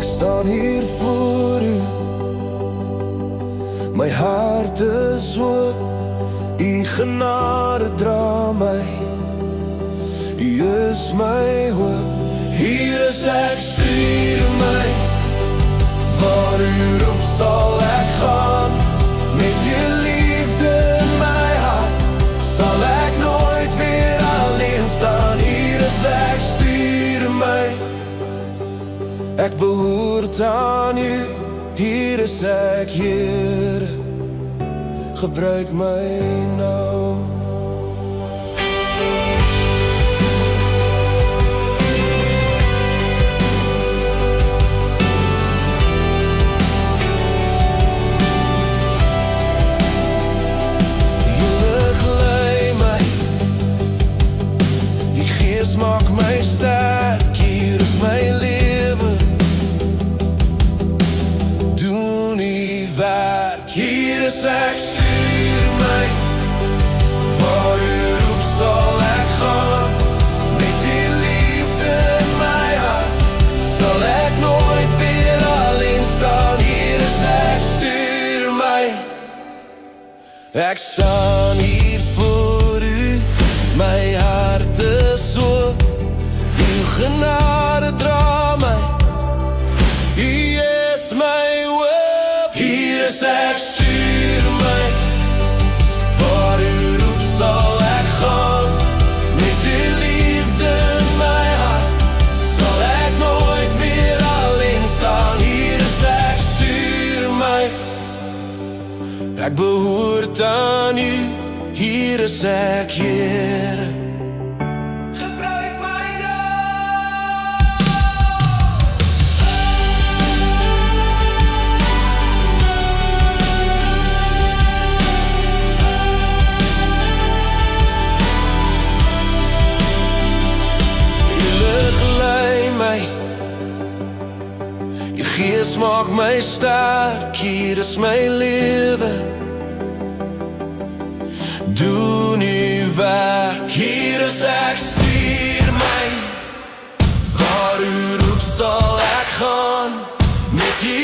staan hier voor u, my hart is oop, u genade dra my, u is my hoop. Hier is ek, stuur my, waar u roep sal ek gaan, met u liefde in my hart, sal ek nooit weer alleen staan. Hier is ek, stuur my, ek behoort aan u, hier is ek, Here, gebruik my nou. Maak my sterk, hier is my lewe, doen u werk. Hier is ek, stuur my, waar u roep sal ek gaan, met u liefde in my hart, sal ek nooit weer alleen staan. Hier is ek, stuur my, ek staan hier voor u, my hart is oop, uw genade dra my, u is my hoop. Hier is ek, stuur my, waar u roep sal ek gaan, met u liefde in my hart, sal ek nooit weer alleen staan. Hier is ek, stuur my, ek behoort aan u, hier is ek, Here, gebruik my nou. U lig lei my, u gees maak my sterk, hier is my lewe, doen u werk. Hier is ek, stuur my, waar u roep sal ek gaan, met u